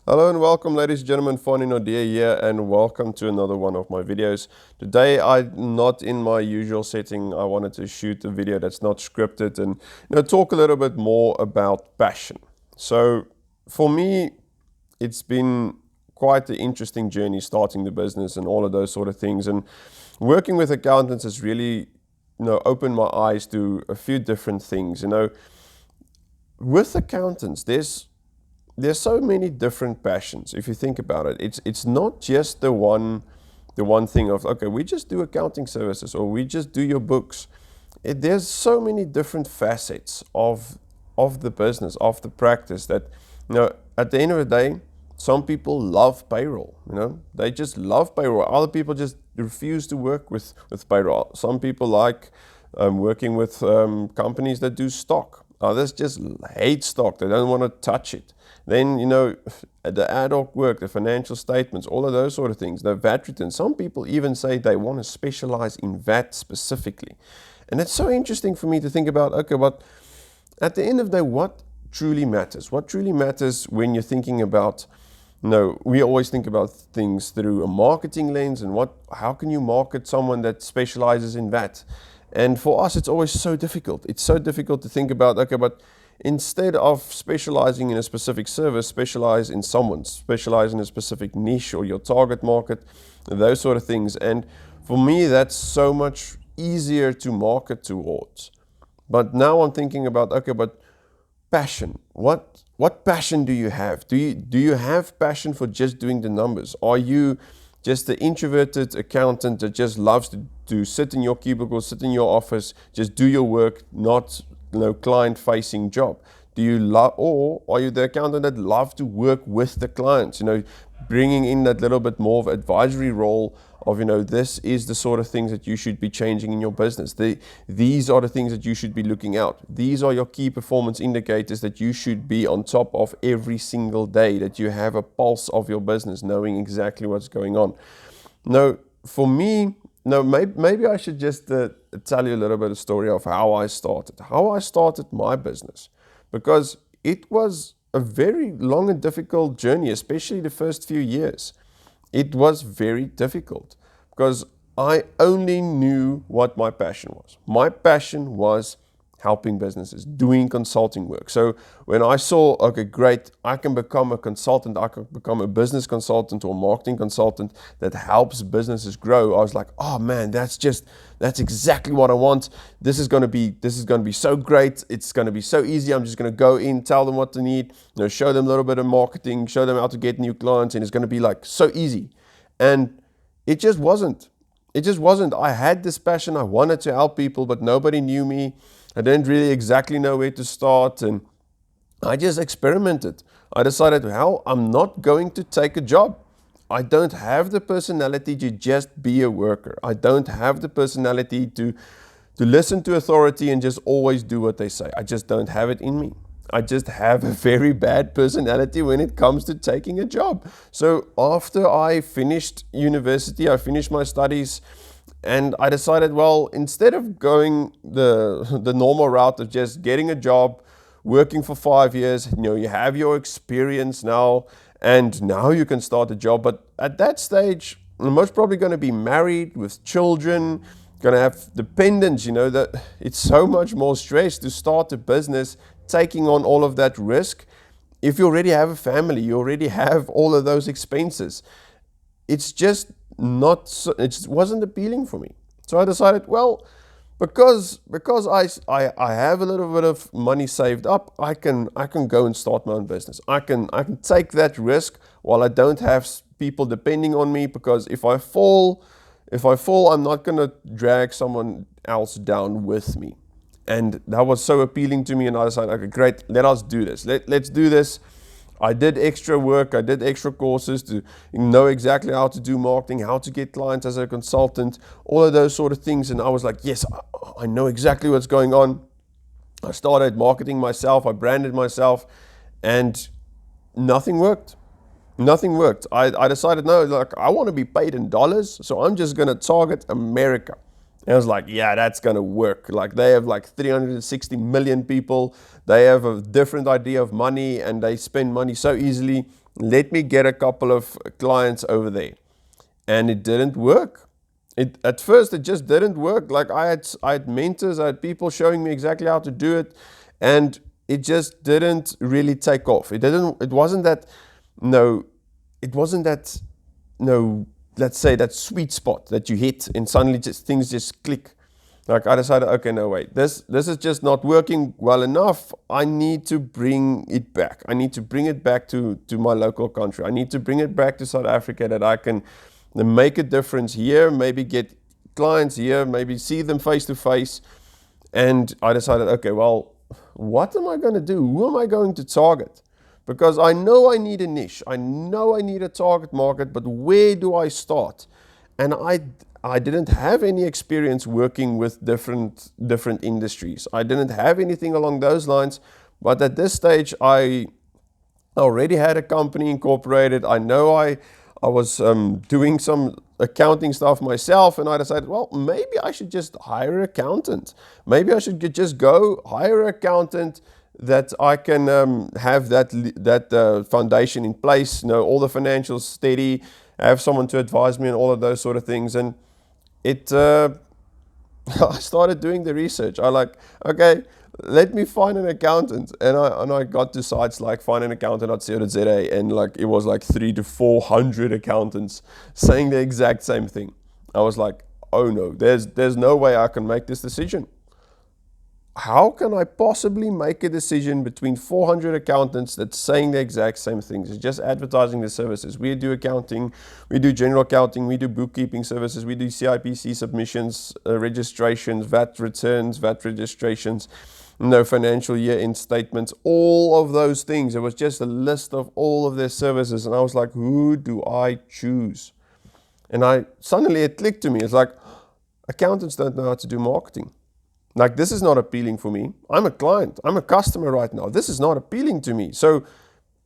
Hello and welcome, ladies and gentlemen. Fanie Naude here, and welcome to another one of my videos. Today I'm not in my usual setting. I wanted to shoot a video that's not scripted and talk a little bit more about passion. So for me, it's been quite an interesting journey starting the business and all of those sort of things. And working with accountants has really opened my eyes to a few different things. With accountants, there's so many different passions. If you think about it, it's not just the one thing of, okay, we just do accounting services or we just do your books. There's so many different facets of the business, of the practice, that at the end of the day, some people love payroll. They just love payroll. Other people just refuse to work with payroll. Some people like working with companies that do stock. Others just hate stock. They don't want to touch it. Then, the ad hoc work, the financial statements, all of those sort of things, the VAT returns. Some people even say they want to specialize in VAT specifically. And it's so interesting for me to think about, okay, but at the end of the day, what truly matters? What truly matters when you're thinking about, we always think about things through a marketing lens and how can you market someone that specializes in VAT? And for us, it's always so difficult. It's so difficult to think about, okay, but instead of specializing in a specific service, specialize in someone, specialize in a specific niche or your target market, those sort of things. And for me, that's so much easier to market towards. But now I'm thinking about, okay, but passion. What passion do you have? Do you have passion for just doing the numbers? Are you just the introverted accountant that just loves to sit in your cubicle, sit in your office, just do your work, not client-facing job? Do you love, or are you the accountant that loves to work with the clients? Bringing in that little bit more of advisory role of this is the sort of things that you should be changing in your business. These are the things that you should be looking out. These are your key performance indicators that you should be on top of every single day. That you have a pulse of your business, knowing exactly what's going on. Now, for me. No, maybe I should just tell you a little bit of a story of how I started my business, because it was a very long and difficult journey, especially the first few years. It was very difficult because I only knew what my passion was. My passion was helping businesses, doing consulting work. So when I saw, okay, great, I can become a consultant, I can become a business consultant or marketing consultant that helps businesses grow, I was like, oh man, that's exactly what I want. This is going to be so great. It's going to be so easy. I'm just going to go in, tell them what they need, show them a little bit of marketing, show them how to get new clients, and it's going to be like so easy. And it just wasn't. I had this passion. I wanted to help people, but nobody knew me. I didn't really exactly know where to start, and I just experimented. I decided, well, I'm not going to take a job. I don't have the personality to just be a worker. I don't have the personality to listen to authority and just always do what they say. I just don't have it in me. I just have a very bad personality when it comes to taking a job. So after I finished university, I finished my studies, and I decided, well, instead of going the normal route of just getting a job, working for 5 years, you have your experience now, and now you can start a job. But at that stage, I'm most probably going to be married with children, going to have dependents, that it's so much more stress to start a business, taking on all of that risk. If you already have a family, you already have all of those expenses. It's just it wasn't appealing for me. So I decided, well, because I have a little bit of money saved up, I can go and start my own business. I can take that risk while I don't have people depending on me, because if I fall, I'm not going to drag someone else down with me. And that was so appealing to me, and I decided, okay, great, let us do this. Let's do this. I did extra work, I did extra courses to know exactly how to do marketing, how to get clients as a consultant, all of those sort of things. And I was like, yes, I know exactly what's going on. I started marketing myself, I branded myself, and nothing worked. I decided, no, I want to be paid in dollars, so I'm just going to target America. And I was like, yeah, that's going to work. They have 360 million people. They have a different idea of money, and they spend money so easily. let me get a couple of clients over there. And it didn't work. At first, it just didn't work. Like I had mentors, I had people showing me exactly how to do it, and it just didn't really take off. It wasn't that, let's say that sweet spot that you hit and suddenly things just click. Like I decided, okay, no, wait, this is just not working well enough. I need to bring it back. I need to bring it back to my local country. I need to bring it back to South Africa, that I can make a difference here, maybe get clients here, maybe see them face to face. And I decided, okay, well, what am I going to do? Who am I going to target? Because I know I need a niche. I know I need a target market, but where do I start? And I didn't have any experience working with different industries. I didn't have anything along those lines. But at this stage, I already had a company incorporated. I know I was doing some accounting stuff myself, and I decided, well, maybe I should just hire an accountant. Maybe I should just go hire an accountant that I can have that foundation in place, all the financials steady, have someone to advise me and all of those sort of things. And I started doing the research. Okay, let me find an accountant. And I got to sites like findanaaccountant.co.za, and it was 300 to 400 accountants saying the exact same thing. I was like, oh no, there's no way I can make this decision. How can I possibly make a decision between 400 accountants that's saying the exact same things? It's just advertising the services. We do accounting, we do general accounting, we do bookkeeping services, we do CIPC submissions, registrations, VAT returns, VAT registrations, financial year-end statements, all of those things. It was just a list of all of their services, and I was like, who do I choose? And suddenly it clicked to me. It's like, accountants don't know how to do marketing. This is not appealing for me. I'm a client. I'm a customer right now. This is not appealing to me. So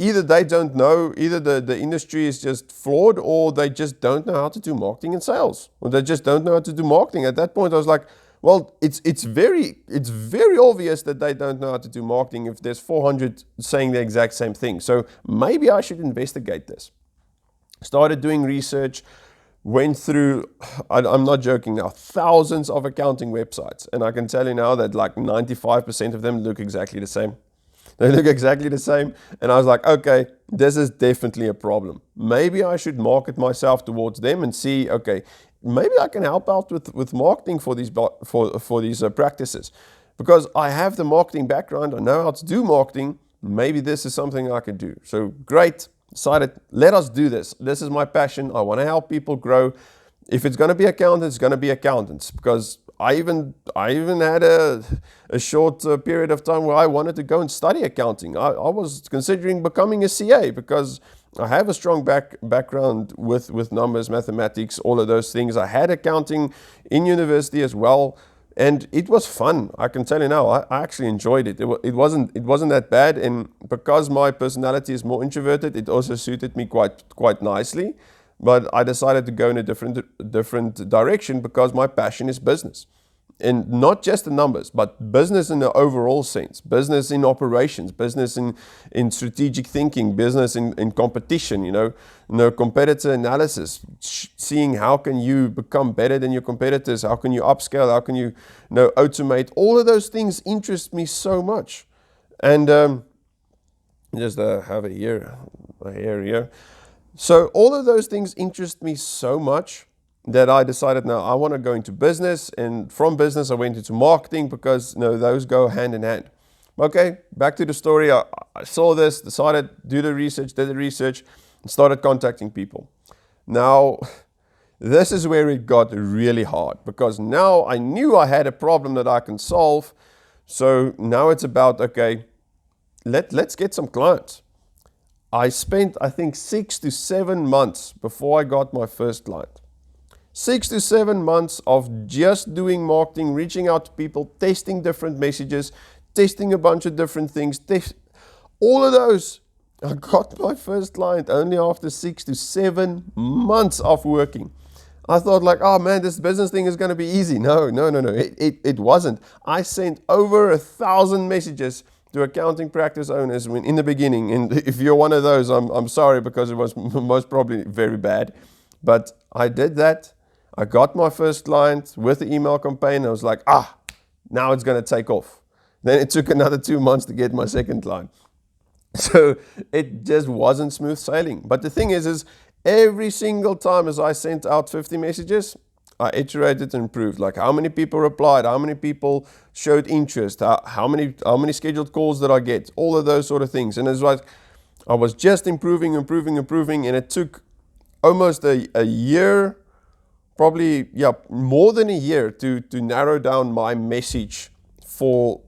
either they don't know, either the industry is just flawed, or they just don't know how to do marketing and sales, or they just don't know how to do marketing. At that point, I was like, well, it's very obvious that they don't know how to do marketing if there's 400 saying the exact same thing. So maybe I should investigate this. Started doing research. Went through, I'm not joking now, thousands of accounting websites. And I can tell you now that 95% of them look exactly the same. They look exactly the same. And I was like, okay, this is definitely a problem. Maybe I should market myself towards them and see, okay, maybe I can help out with marketing for these practices. Because I have the marketing background, I know how to do marketing. Maybe this is something I can do. So great. Decided, let us do this. This is my passion. I want to help people grow. If it's going to be accountants, it's going to be accountants. Because I even had a short period of time where I wanted to go and study accounting. I was considering becoming a CA because I have a strong background with numbers, mathematics, all of those things. I had accounting in university as well. And it was fun. I can tell you now, I actually enjoyed it. It wasn't that bad, and because my personality is more introverted, it also suited me quite nicely. But I decided to go in a different direction because my passion is business. And not just the numbers, but business in the overall sense, business in operations, business in strategic thinking, business in competition, competitor analysis, seeing how can you become better than your competitors, how can you upscale, how can you, automate. All of those things interest me so much. And just have a hair here. So all of those things interest me so much that I decided, now I want to go into business, and from business I went into marketing because those go hand in hand. Okay, back to the story. I saw this, decided did the research, and started contacting people. Now, this is where it got really hard because now I knew I had a problem that I can solve. So now it's about, okay, let's get some clients. I spent, I think, 6 to 7 months before I got my first client. 6 to 7 months of just doing marketing, reaching out to people, testing different messages, testing a bunch of different things. All of those. I got my first client only after 6 to 7 months of working. I thought oh man, this business thing is going to be easy. No. It wasn't. I sent over 1,000 messages to accounting practice owners when in the beginning, and if you're one of those, I'm sorry, because it was most probably very bad. But I did that. I got my first client with the email campaign. I was like, now it's going to take off. Then it took another 2 months to get my second client. So it just wasn't smooth sailing. But the thing is every single time as I sent out 50 messages, I iterated and improved. Like how many people replied, how many people showed interest, how many scheduled calls did I get, all of those sort of things. And it's like I was just improving, and it took almost a year, probably more than a year to narrow down my message for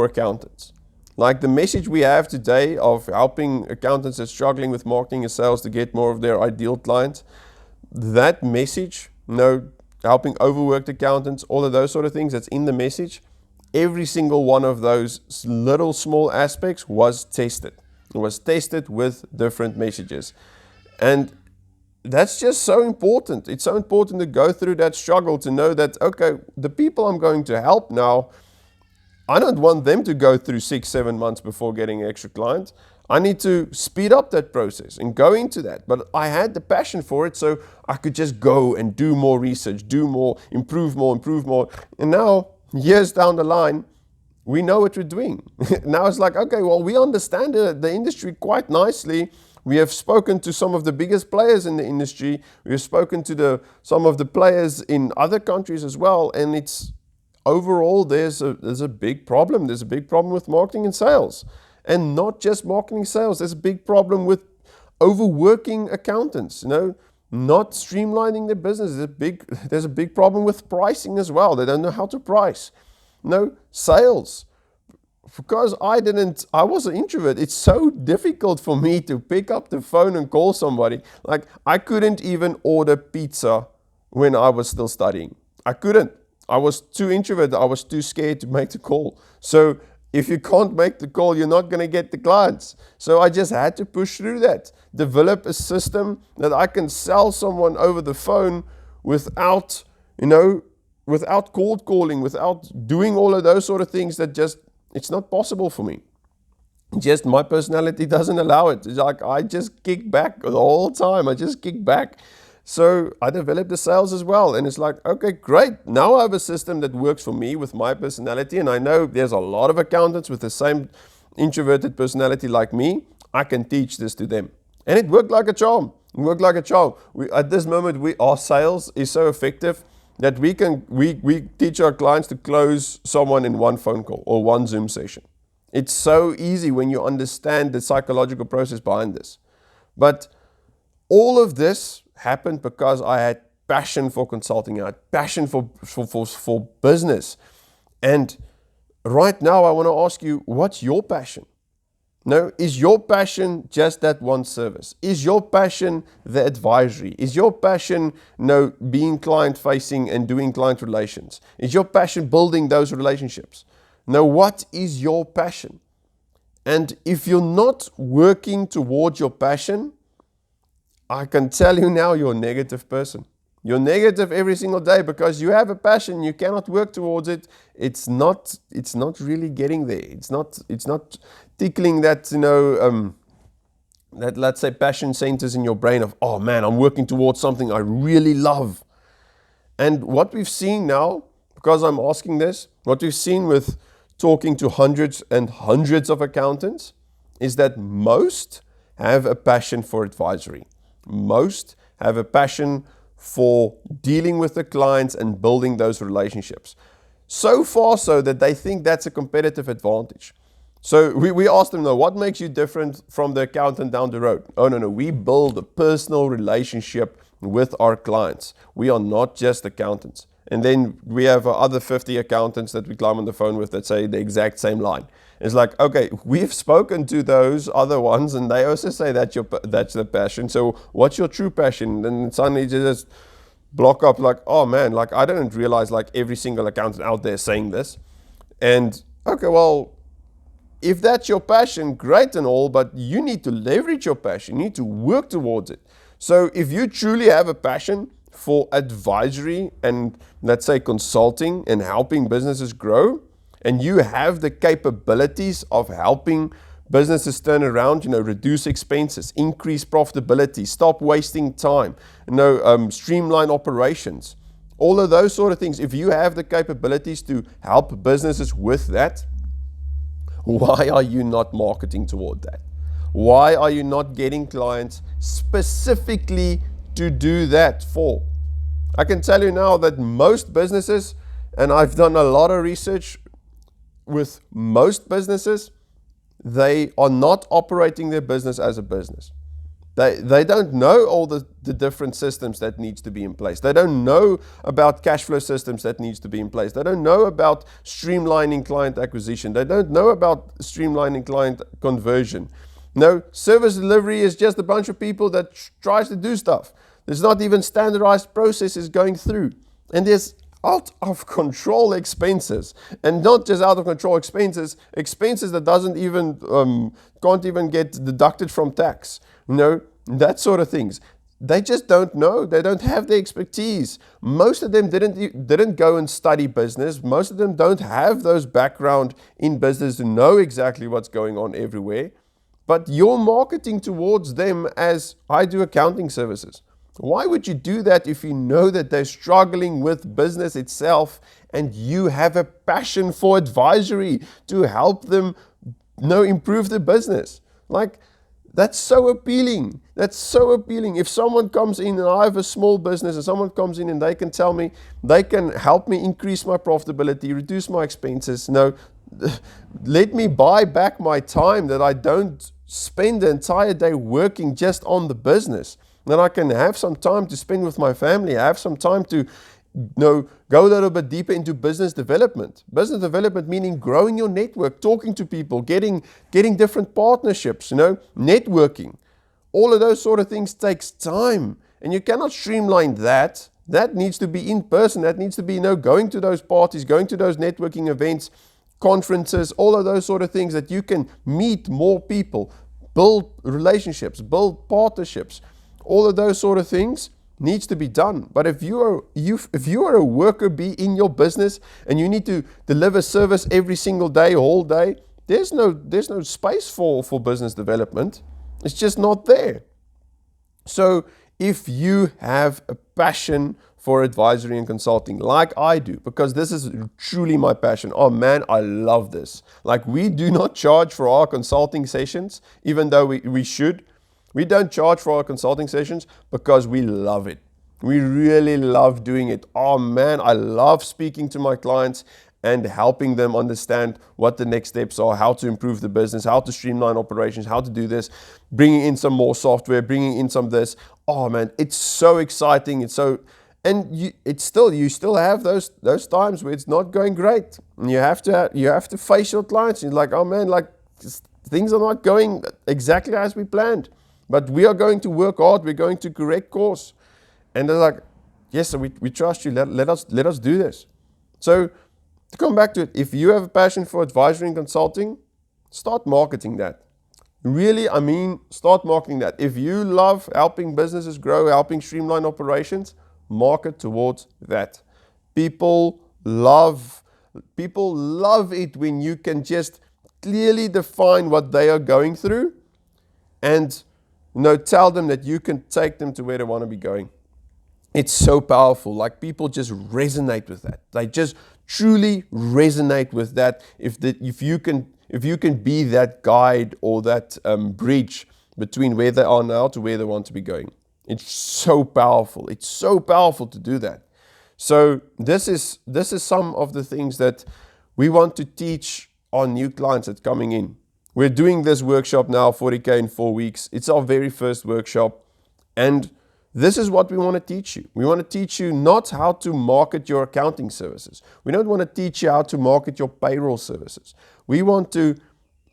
accountants. Like the message we have today of helping accountants that are struggling with marketing and sales to get more of their ideal clients, that message, helping overworked accountants, all of those sort of things that's in the message, every single one of those little small aspects was tested. It was tested with different messages. And that's just so important. It's so important to go through that struggle to know that, okay, the people I'm going to help now, I don't want them to go through 6-7 months before getting an extra client. I need to speed up that process and go into that. But I had the passion for it, so I could just go and do more research, do more, improve more. And now, years down the line, we know what we're doing. Now it's like, okay, well, we understand the industry quite nicely. We have spoken to some of the biggest players in the industry. We have spoken to some of the players in other countries as well. And it's overall, there's a big problem. There's a big problem with marketing and sales. And not just marketing and sales. There's a big problem with overworking accountants, not streamlining their business. There's a big problem with pricing as well. They don't know how to price. Sales. Because I was an introvert, it's so difficult for me to pick up the phone and call somebody. Like, I couldn't even order pizza when I was still studying. I couldn't. I was too introverted. I was too scared to make the call. So if you can't make the call, you're not going to get the clients. So I just had to push through that. Develop a system that I can sell someone over the phone without, without cold calling, without doing all of those sort of things that just, it's not possible for me. Just my personality doesn't allow it. It's like I just kick back the whole time. I just kick back. So I developed the sales as well. And it's like, okay, great. Now I have a system that works for me with my personality. And I know there's a lot of accountants with the same introverted personality like me. I can teach this to them. And it worked like a charm. At this moment, our sales is so effective that we teach our clients to close someone in one phone call or one Zoom session. It's so easy when you understand the psychological process behind this. But all of this happened because I had passion for consulting. I had passion for business. And right now I want to ask you, what's your passion? Is your passion just that one service? Is your passion the advisory? Is your passion, being client-facing and doing client relations? Is your passion building those relationships? What is your passion? And if you're not working towards your passion, I can tell you now you're a negative person. You're negative every single day because you have a passion, you cannot work towards it. It's not really getting there. It's not tickling that, that, let's say, passion centers in your brain of, oh man, I'm working towards something I really love. And what we've seen now, because I'm asking this, what we've seen with talking to hundreds and hundreds of accountants is that most have a passion for advisory. Most have a passion for dealing with the clients and building those relationships. So far so that they think that's a competitive advantage. So we asked them, what makes you different from the accountant down the road? Oh, no, we build a personal relationship with our clients. We are not just accountants. And then we have other 50 accountants that we climb on the phone with that say the exact same line. It's like, okay, we've spoken to those other ones and they also say that's the passion. So what's your true passion? And suddenly you just block up like, oh man, like I didn't realize like every single accountant out there saying this. And okay, well, if that's your passion, great and all, but you need to leverage your passion. You need to work towards it. So if you truly have a passion for advisory and let's say consulting and helping businesses grow, and you have the capabilities of helping businesses turn around, reduce expenses, increase profitability, stop wasting time, streamline operations, all of those sort of things. If you have the capabilities to help businesses with that, why are you not marketing toward that? Why are you not getting clients specifically to do that for? I can tell you now that most businesses, and I've done a lot of research with most businesses, they are not operating their business as a business. They don't know all the different systems that needs to be in place. They don't know about cash flow systems that needs to be in place. They don't know about streamlining client acquisition. They don't know about streamlining client conversion. No, service delivery is just a bunch of people that tries to do stuff. There's not even standardized processes going through. And there's out of control expenses, and not just out of control expenses that doesn't even can't even get deducted from tax, that sort of things. They just don't know. They don't have the expertise. Most of them didn't go and study business. Most of them don't have those background in business to know exactly what's going on everywhere. But you're marketing towards them as I do accounting services. Why would you do that if you know that they're struggling with business itself and you have a passion for advisory to help them improve the business? Like, that's so appealing. That's so appealing. If someone comes in and I have a small business and someone comes in and they can tell me, they can help me increase my profitability, reduce my expenses. Let me buy back my time that I don't spend the entire day working just on the business. Then I can have some time to spend with my family, have some time to go a little bit deeper into business development. Business development meaning growing your network, talking to people, getting different partnerships, networking. All of those sort of things takes time, and you cannot streamline that. That needs to be in person. That needs to be going to those parties, going to those networking events, conferences, all of those sort of things that you can meet more people, build relationships, build partnerships. All of those sort of things needs to be done. But if you are a worker bee in your business and you need to deliver service every single day, all day, there's no space for business development. It's just not there. So if you have a passion for advisory and consulting like I do, because this is truly my passion. Oh man, I love this. Like, we do not charge for our consulting sessions, even though we should. We don't charge for our consulting sessions because we love it. We really love doing it. Oh man, I love speaking to my clients and helping them understand what the next steps are, how to improve the business, how to streamline operations, how to do this, bringing in some more software, bringing in some this. Oh man, it's so exciting. You still have those times where it's not going great. And you have to face your clients. You're like, oh man, like things are not going exactly as we planned. But we are going to work hard. We're going to correct course. And they're like, yes, so we trust you. Let us do this. So to come back to it, if you have a passion for advisory and consulting, start marketing that. Really, start marketing that. If you love helping businesses grow, helping streamline operations, market towards that. People love it when you can just clearly define what they are going through and tell them that you can take them to where they want to be going. It's so powerful. Like, people just resonate with that. They just truly resonate with that. If you can be that guide or that bridge between where they are now to where they want to be going. It's so powerful. It's so powerful to do that. So this is some of the things that we want to teach our new clients that's coming in. We're doing this workshop now, 40K in 4 weeks. It's our very first workshop. And this is what we want to teach you. We want to teach you not how to market your accounting services. We don't want to teach you how to market your payroll services. We want to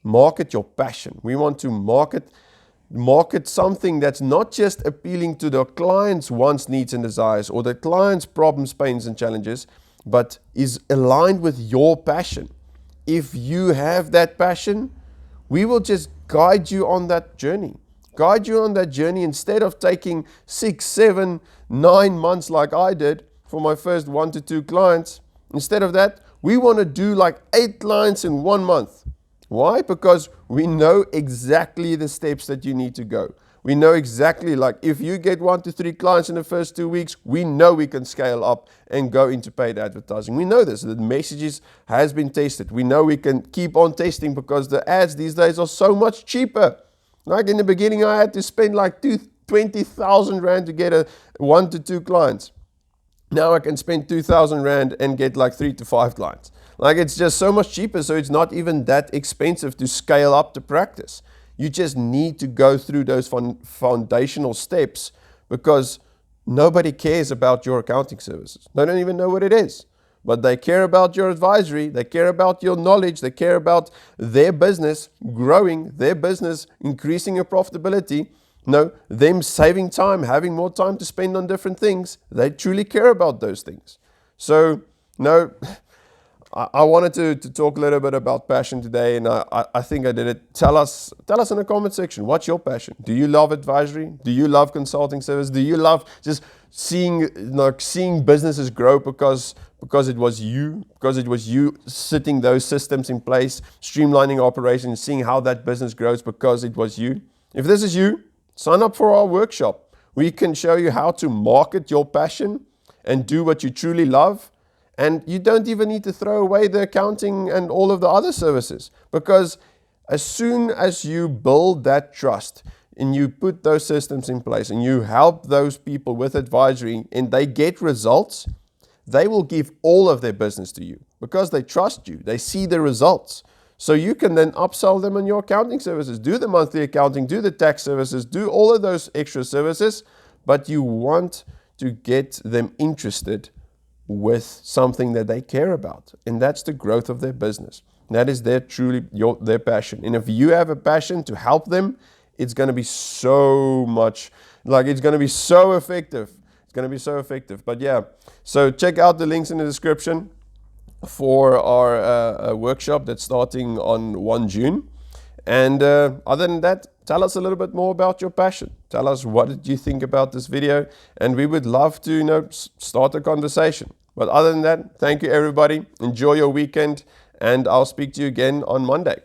market your passion. We want to market something that's not just appealing to the client's wants, needs, and desires, or the client's problems, pains, and challenges, but is aligned with your passion. If you have that passion, we will just guide you on that journey. Instead of taking 6, 7, 9 months like I did for my first 1 to 2 clients. Instead of that, We want to do like 8 clients in 1 month. Why? Because we know exactly the steps that you need to go. We know exactly, like, if you get 1 to 3 clients in the first 2 weeks, we know we can scale up and go into paid advertising. We know this. The messages has been tested. We know we can keep on testing because the ads these days are so much cheaper. Like in the beginning, I had to spend like 20,000 Rand to get 1 to 2 clients. Now I can spend 2,000 Rand and get like 3 to 5 clients. Like, it's just so much cheaper, so it's not even that expensive to scale up the practice. You just need to go through those foundational steps because nobody cares about your accounting services. They don't even know what it is. But they care about your advisory, they care about your knowledge, they care about their business growing, their business increasing your profitability. No, them saving time, having more time to spend on different things. They truly care about those things. So, no, I wanted to talk a little bit about passion today, and I think I did it. Tell us in the comment section, what's your passion? Do you love advisory? Do you love consulting service? Do you love just seeing businesses grow because it was you setting those systems in place, streamlining operations, seeing how that business grows because it was you? If this is you, sign up for our workshop. We can show you how to market your passion and do what you truly love. And you don't even need to throw away the accounting and all of the other services, because as soon as you build that trust and you put those systems in place and you help those people with advisory and they get results, they will give all of their business to you because they trust you. They see the results. So you can then upsell them on your accounting services, do the monthly accounting, do the tax services, do all of those extra services, but you want to get them interested with something that they care about, and that's the growth of their business. That is their passion. And if you have a passion to help them, it's going to be so much, like, it's going to be so effective. It's going to be so effective. But yeah, so check out the links in the description for our workshop that's starting on 1 June. And other than that, tell us a little bit more about your passion. Tell us, what did you think about this video? And we would love to, start a conversation. But other than that, thank you everybody. Enjoy your weekend, and I'll speak to you again on Monday.